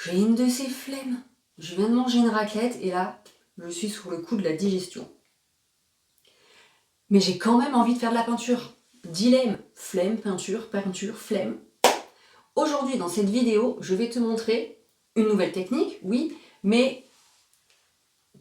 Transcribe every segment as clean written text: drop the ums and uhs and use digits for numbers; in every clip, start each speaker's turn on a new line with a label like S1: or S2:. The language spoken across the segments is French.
S1: j'ai une de ces flemmes. Je viens de manger une raclette et là, je suis sur le coup de la digestion. Mais j'ai quand même envie de faire de la peinture. Dilemme, flemme, peinture, peinture, flemme. Aujourd'hui, dans cette vidéo, je vais te montrer une nouvelle technique, oui, mais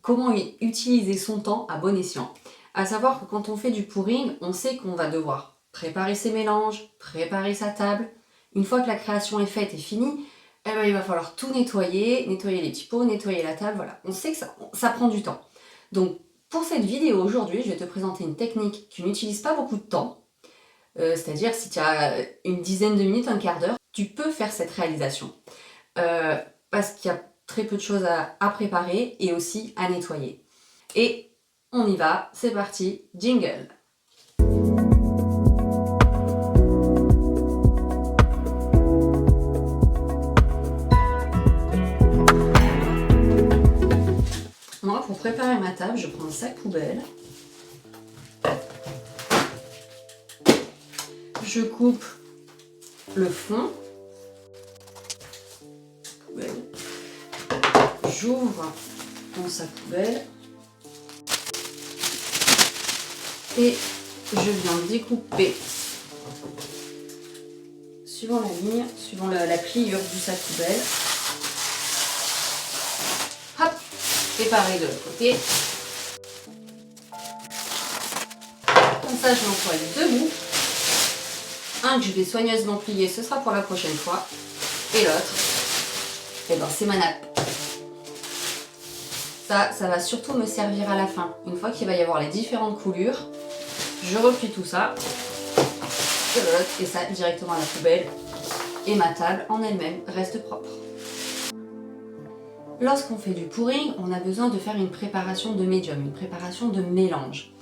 S1: comment utiliser son temps à bon escient. À savoir que quand on fait du pouring, on sait qu'on va devoir préparer ses mélanges, préparer sa table. Une fois que la création est faite et finie, eh ben, il va falloir tout nettoyer, nettoyer les petits pots, nettoyer la table, voilà. On sait que ça prend du temps. Donc, pour cette vidéo aujourd'hui, je vais te présenter une technique qui n'utilise pas beaucoup de temps. C'est-à-dire, si tu as une dizaine de minutes, un quart d'heure, tu peux faire cette réalisation. Parce qu'il y a très peu de choses à préparer et aussi à nettoyer. Et on y va, c'est parti, jingle! Moi, pour préparer ma table, je prends un sac poubelle. Je coupe le fond. Poubelle. J'ouvre mon sac poubelle. Et je viens découper suivant la ligne, suivant la pliure du sac poubelle. Hop! Et pareil de l'autre côté. Comme ça, je m'emploie les deux bouts. Un que je vais soigneusement plier, ce sera pour la prochaine fois. Et l'autre, eh ben, c'est ma nappe. Ça va surtout me servir à la fin. Une fois qu'il va y avoir les différentes coulures, je replie tout ça. Et ça directement à la poubelle. Et ma table en elle-même reste propre. Lorsqu'on fait du pouring, on a besoin de faire une préparation de médium, une préparation de mélange.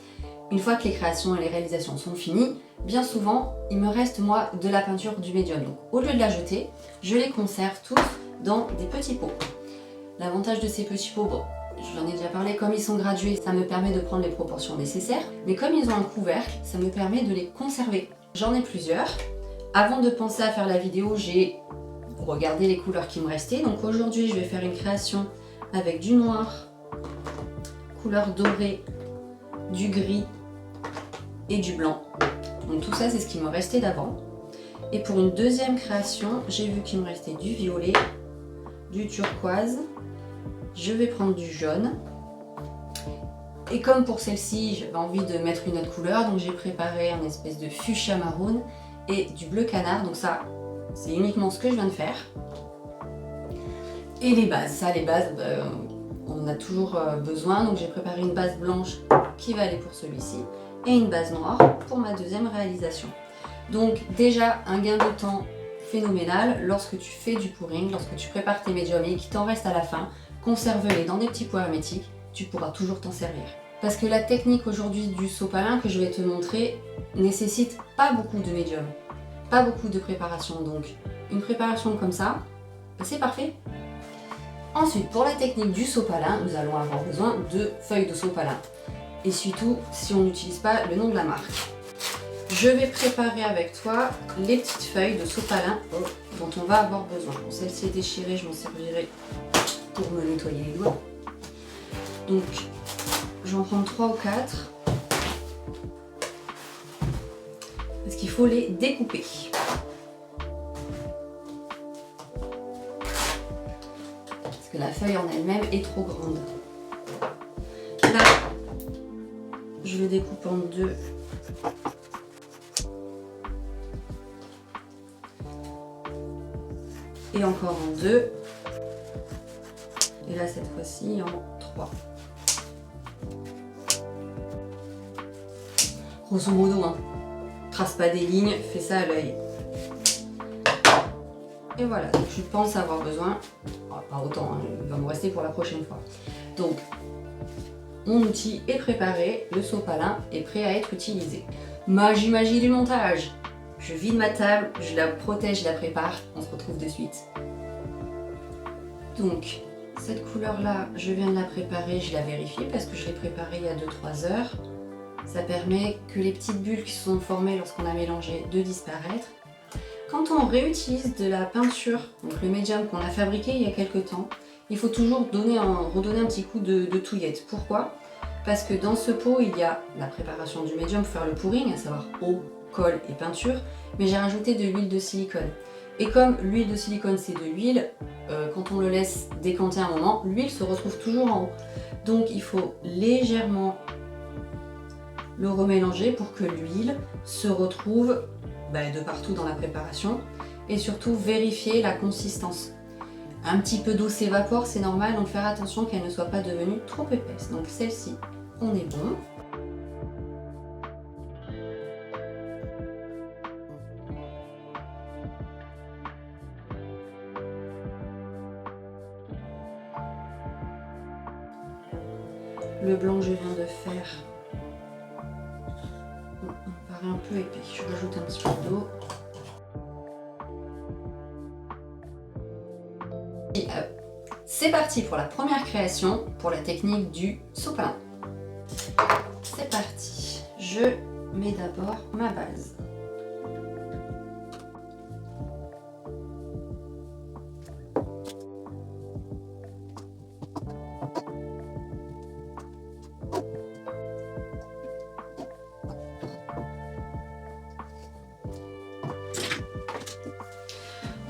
S1: Une fois que les créations et les réalisations sont finies, bien souvent, il me reste moi de la peinture du médium. Donc au lieu de la jeter, je les conserve tous dans des petits pots. L'avantage de ces petits pots, bon, j'en ai déjà parlé, comme ils sont gradués, ça me permet de prendre les proportions nécessaires. Mais comme ils ont un couvercle, ça me permet de les conserver. J'en ai plusieurs. Avant de penser à faire la vidéo, j'ai regardé les couleurs qui me restaient. Donc aujourd'hui, je vais faire une création avec du noir, couleur dorée, du gris et du blanc. Donc tout ça, c'est ce qui me restait d'avant. Et pour une deuxième création, j'ai vu qu'il me restait du violet, du turquoise. Je vais prendre du jaune. Et comme pour celle-ci, j'avais envie de mettre une autre couleur, donc j'ai préparé un espèce de fuchsia marron et du bleu canard. Donc ça, c'est uniquement ce que je viens de faire. Et les bases, on en a toujours besoin. Donc j'ai préparé une base blanche qui va aller pour celui-ci et une base noire pour ma deuxième réalisation. Donc déjà un gain de temps phénoménal lorsque tu fais du pouring, lorsque tu prépares tes médiums et qu'il t'en reste à la fin, conserve-les dans des petits pots hermétiques, tu pourras toujours t'en servir. Parce que la technique aujourd'hui du sopalin que je vais te montrer nécessite pas beaucoup de médium, pas beaucoup de préparation. Donc une préparation comme ça, c'est parfait. Ensuite, pour la technique du sopalin, nous allons avoir besoin de feuilles de sopalin. Et surtout, si on n'utilise pas le nom de la marque. Je vais préparer avec toi les petites feuilles de sopalin dont on va avoir besoin. Bon, celle-ci est déchirée, je m'en servirai pour me nettoyer les doigts. Donc, j'en prends 3 ou 4. Parce qu'il faut les découper. Parce que la feuille en elle-même est trop grande. Là, je le découpe en deux. Et encore en deux. Et là, cette fois-ci, en 3. Grosso modo, hein. Trace pas des lignes, fais ça à l'œil. Et voilà, donc je pense avoir besoin, pas autant, hein, il va me rester pour la prochaine fois. Donc, mon outil est préparé, le sopalin est prêt à être utilisé. Magie du montage! Je vide ma table, je la protège, je la prépare, on se retrouve de suite. Donc, cette couleur-là, je viens de la préparer, je la vérifie parce que je l'ai préparée il y a 2-3 heures. Ça permet que les petites bulles qui se sont formées lorsqu'on a mélangé de disparaître. Quand on réutilise de la peinture, donc le médium qu'on a fabriqué il y a quelques temps, il faut toujours redonner un petit coup de touillette. Pourquoi? Parce que dans ce pot, il y a la préparation du médium pour faire le pouring, à savoir eau, colle et peinture, mais j'ai rajouté de l'huile de silicone. Et comme l'huile de silicone c'est de l'huile, quand on le laisse décanter un moment, l'huile se retrouve toujours en haut. Donc il faut légèrement le remélanger pour que l'huile se retrouve de partout dans la préparation et surtout vérifier la consistance. Un petit peu d'eau s'évapore, c'est normal, donc faire attention qu'elle ne soit pas devenue trop épaisse. Donc celle-ci, on est bon. Le blanc que je viens de faire, il me paraît un peu épais. Je rajoute un petit peu d'eau. C'est parti pour la première création, pour la technique du sopalin. C'est parti. Je mets d'abord ma base.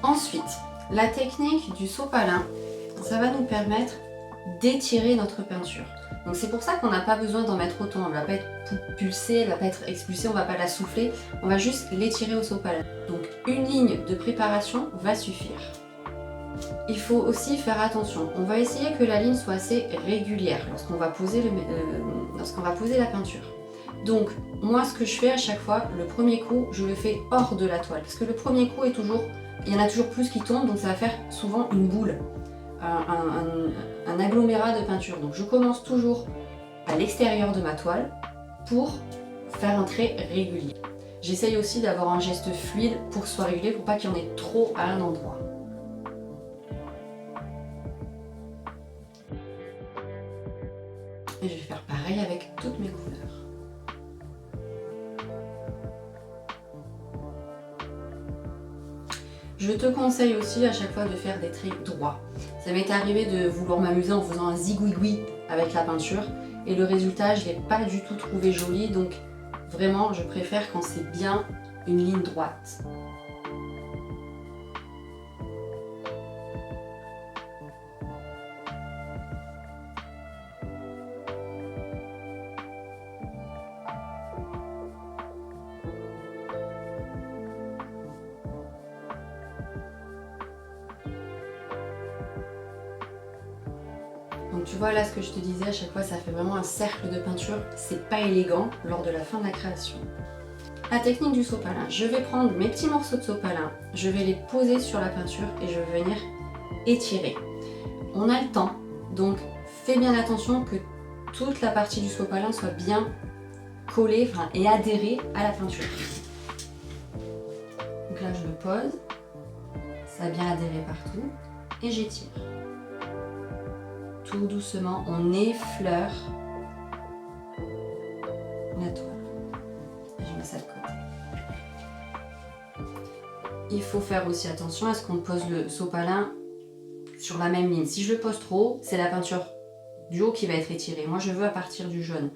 S1: Ensuite, la technique du sopalin, ça va nous permettre d'étirer notre peinture. Donc c'est pour ça qu'on n'a pas besoin d'en mettre autant. Elle ne va pas être pulsée, elle ne va pas être expulsée, on ne va pas la souffler, on va juste l'étirer au sopalin. Donc une ligne de préparation va suffire. Il faut aussi faire attention. On va essayer que la ligne soit assez régulière lorsqu'on va poser la peinture. Donc moi ce que je fais à chaque fois, le premier coup, je le fais hors de la toile. Parce que le premier coup est toujours... Il y en a toujours plus qui tombent, donc ça va faire souvent une boule, un agglomérat de peinture. Donc je commence toujours à l'extérieur de ma toile pour faire un trait régulier. J'essaye aussi d'avoir un geste fluide pour que ce soit régulier, pour pas qu'il y en ait trop à un endroit. Et je vais faire pareil avec toutes mes couleurs. Je te conseille aussi à chaque fois de faire des traits droits. Ça m'est arrivé de vouloir m'amuser en faisant un zigouigoui avec la peinture et le résultat, je ne l'ai pas du tout trouvé joli, donc vraiment je préfère quand c'est bien une ligne droite. Donc tu vois là ce que je te disais, à chaque fois ça fait vraiment un cercle de peinture, c'est pas élégant lors de la fin de la création. La technique du sopalin, je vais prendre mes petits morceaux de sopalin, je vais les poser sur la peinture et je vais venir étirer. On a le temps, donc fais bien attention que toute la partie du sopalin soit bien collée et adhérée à la peinture. Donc là je le pose, ça a bien adhéré partout et j'étire. Tout doucement, on effleure la toile. Je mets ça de côté. Il faut faire aussi attention à ce qu'on pose le sopalin sur la même ligne. Si je le pose trop haut, c'est la peinture du haut qui va être étirée. Moi, je veux à partir du jaune.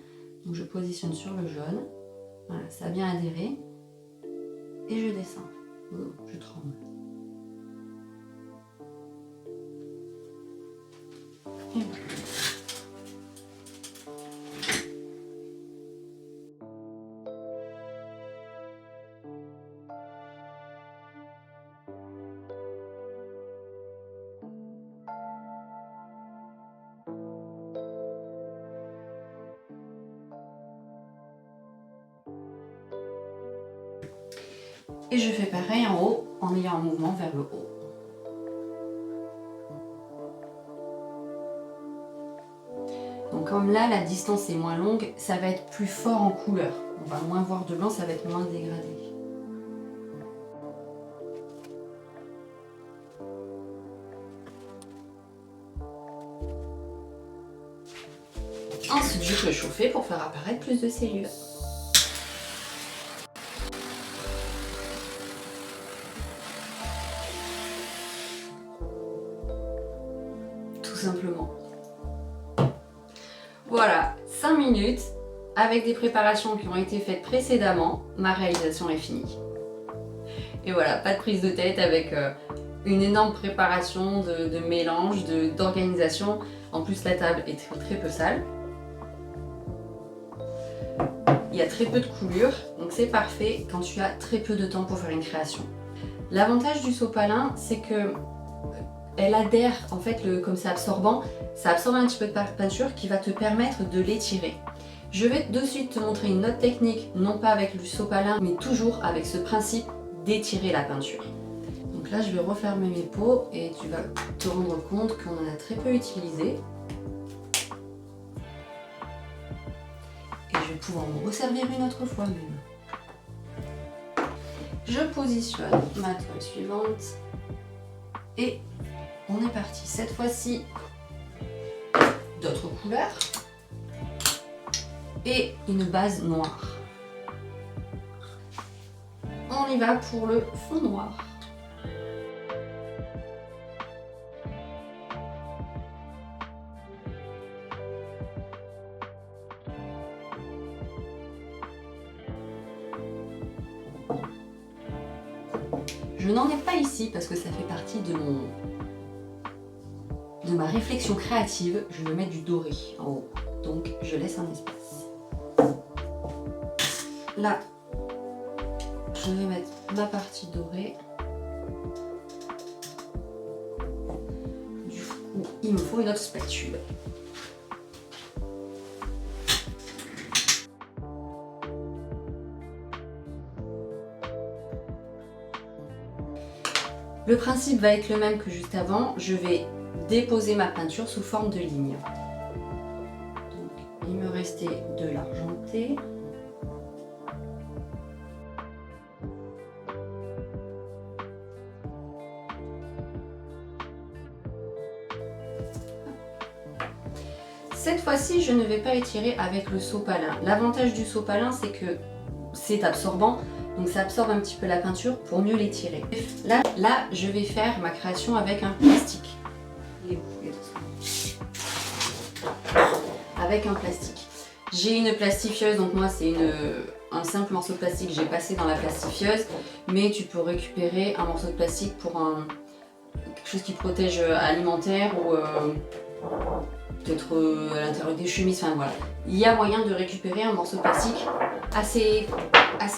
S1: Donc, je positionne sur le jaune. Voilà, ça a bien adhéré. Et je descends. Oh, je tremble. Et voilà. Et je fais pareil en haut en ayant un mouvement vers le haut. Donc comme là la distance est moins longue, ça va être plus fort en couleur. On va moins voir de blanc, ça va être moins dégradé. Ensuite je peux le chauffer pour faire apparaître plus de cellules. simplement. Voilà, 5 minutes avec des préparations qui ont été faites précédemment, ma réalisation est finie. Et voilà, pas de prise de tête avec une énorme préparation de mélange, d'organisation. En plus, la table est très peu sale. Il y a très peu de coulures, donc c'est parfait quand tu as très peu de temps pour faire une création. L'avantage du sopalin, c'est que elle adhère, en fait, comme c'est absorbant, ça absorbe un petit peu de peinture qui va te permettre de l'étirer. Je vais de suite te montrer une autre technique, non pas avec du sopalin, mais toujours avec ce principe d'étirer la peinture. Donc là, je vais refermer mes pots et tu vas te rendre compte qu'on en a très peu utilisé. Et je vais pouvoir me resservir une autre fois même. Je positionne ma toile suivante et on est parti. Cette fois-ci, d'autres couleurs et une base noire. On y va pour le fond noir. Je n'en ai pas ici parce que ça fait partie de ma réflexion créative. Je veux mettre du doré en haut, donc je laisse un espace. Là, je vais mettre ma partie dorée. Du coup, il me faut une autre spatule. Le principe va être le même que juste avant. Je vais déposer ma peinture sous forme de ligne. Donc, il me restait de l'argenté. Cette fois-ci, je ne vais pas étirer avec le sopalin. L'avantage du sopalin, c'est que c'est absorbant. Donc ça absorbe un petit peu la peinture pour mieux l'étirer. Là, je vais faire ma création avec un plastique. Avec un plastique. J'ai une plastifieuse, donc moi c'est un simple morceau de plastique que j'ai passé dans la plastifieuse. Mais tu peux récupérer un morceau de plastique pour quelque chose qui protège alimentaire ou peut-être à l'intérieur des chemises, enfin voilà. Il y a moyen de récupérer un morceau de plastique assez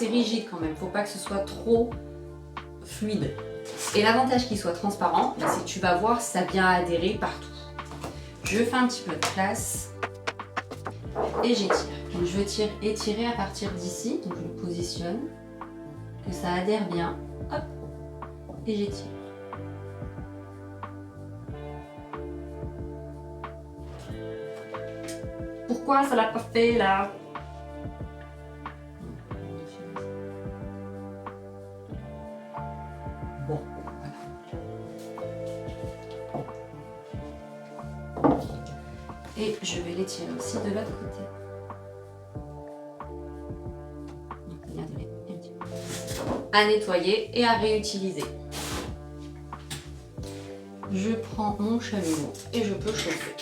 S1: rigide quand même, faut pas que ce soit trop fluide. Et l'avantage qu'il soit transparent, c'est que tu vas voir ça vient adhérer partout. Je fais un petit peu de place et j'étire. Donc je vais étirer à partir d'ici, donc je le positionne, que ça adhère bien, hop, et j'étire. Pourquoi ça l'a pas fait là? Bon, voilà. Et je vais l'étirer aussi de l'autre côté. À nettoyer et à réutiliser. Je prends mon chalumeau et je peux chauffer.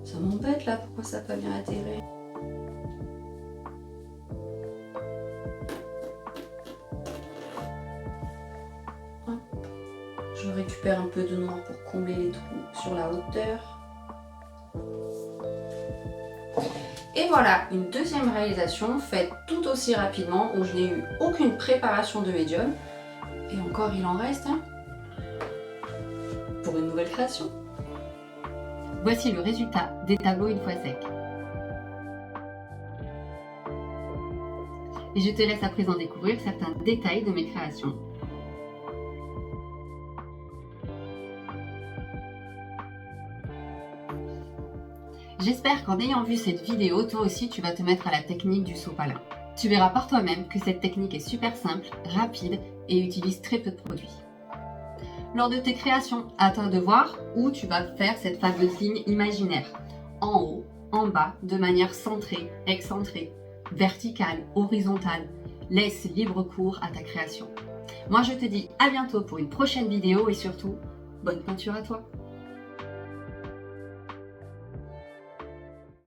S1: Ça m'embête là, pourquoi ça n'a pas bien atterri? Je récupère un peu de noir pour combler les trous sur la hauteur. Et voilà, une deuxième réalisation faite tout aussi rapidement où je n'ai eu aucune préparation de médium. Et encore il en reste pour une nouvelle création. Voici le résultat des tableaux une fois secs. Et je te laisse à présent découvrir certains détails de mes créations. J'espère qu'en ayant vu cette vidéo, toi aussi tu vas te mettre à la technique du sopalin. Tu verras par toi-même que cette technique est super simple, rapide et utilise très peu de produits. Lors de tes créations, à toi de voir où tu vas faire cette fameuse ligne imaginaire. En haut, en bas, de manière centrée, excentrée, verticale, horizontale. laisse libre cours à ta création. Moi je te dis à bientôt pour une prochaine vidéo et surtout, bonne peinture à toi!